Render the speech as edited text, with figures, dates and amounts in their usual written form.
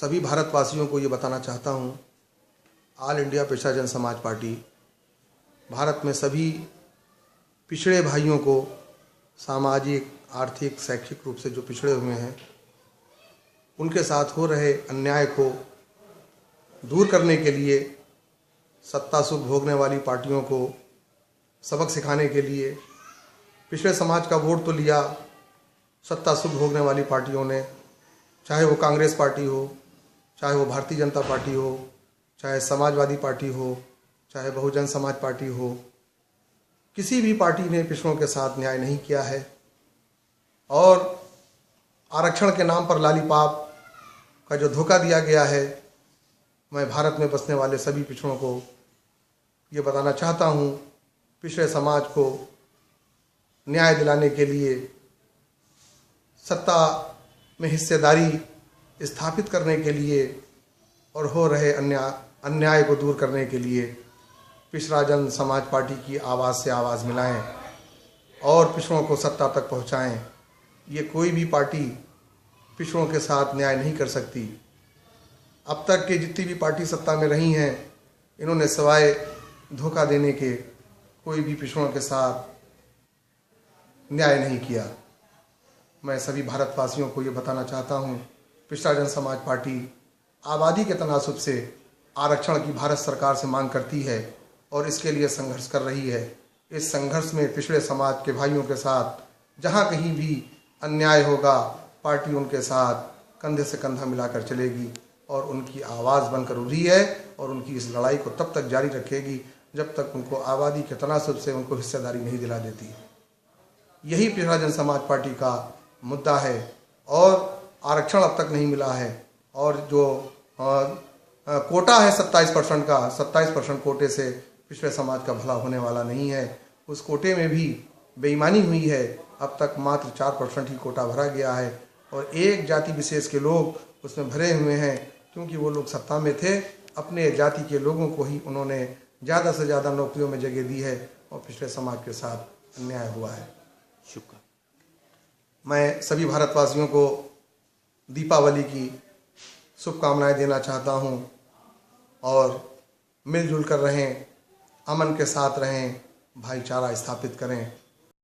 सभी भारतवासियों को ये बताना चाहता हूँ, ऑल इंडिया पिछड़ा जन समाज पार्टी भारत में सभी पिछड़े भाइयों को सामाजिक, आर्थिक, शैक्षिक रूप से जो पिछड़े हुए हैं उनके साथ हो रहे अन्याय को दूर करने के लिए, सत्ता सुख भोगने वाली पार्टियों को सबक सिखाने के लिए, पिछड़े समाज का वोट तो लिया सत्ता सुख भोगने वाली पार्टियों ने, चाहे वो कांग्रेस पार्टी हो, चाहे वो भारतीय जनता पार्टी हो, चाहे समाजवादी पार्टी हो, चाहे बहुजन समाज पार्टी हो, किसी भी पार्टी ने पिछड़ों के साथ न्याय नहीं किया है। और आरक्षण के नाम पर लालीपाप का जो धोखा दिया गया है, मैं भारत में बसने वाले सभी पिछड़ों को ये बताना चाहता हूँ, पिछड़े समाज को न्याय दिलाने के लिए, सत्ता में हिस्सेदारी स्थापित करने के लिए और हो रहे अन्याय को दूर करने के लिए पिछड़ा जन समाज पार्टी की आवाज़ से आवाज़ मिलाएं और पिछड़ों को सत्ता तक पहुंचाएं। ये कोई भी पार्टी पिछड़ों के साथ न्याय नहीं कर सकती। अब तक की जितनी भी पार्टी सत्ता में रही हैं, इन्होंने सिवाय धोखा देने के कोई भी पिछड़ों के साथ न्याय नहीं किया। मैं सभी भारतवासियों को ये बताना चाहता हूँ, पिछड़ा जन समाज पार्टी आबादी के तनासुब से आरक्षण की भारत सरकार से मांग करती है और इसके लिए संघर्ष कर रही है। इस संघर्ष में पिछड़े समाज के भाइयों के साथ जहाँ कहीं भी अन्याय होगा, पार्टी उनके साथ कंधे से कंधा मिलाकर चलेगी और उनकी आवाज़ बनकर उभरी है और उनकी इस लड़ाई को तब तक जारी रखेगी जब तक उनको आबादी के तनासुब से उनको हिस्सेदारी नहीं दिला देती। यही पिछड़ा जन समाज पार्टी का मुद्दा है और आरक्षण अब तक नहीं मिला है। और जो कोटा है 27% का, 27% कोटे से पिछड़े समाज का भला होने वाला नहीं है। उस कोटे में भी बेईमानी हुई है। अब तक मात्र 4% ही कोटा भरा गया है और एक जाति विशेष के लोग उसमें भरे हुए हैं, क्योंकि वो लोग सत्ता में थे। अपने जाति के लोगों को ही उन्होंने ज़्यादा से ज़्यादा नौकरियों में जगह दी है और पिछड़े समाज के साथ अन्याय हुआ है। शुक्र। मैं सभी भारतवासियों को दीपावली की शुभकामनाएं देना चाहता हूं और मिलजुल कर रहें, अमन के साथ रहें, भाईचारा स्थापित करें।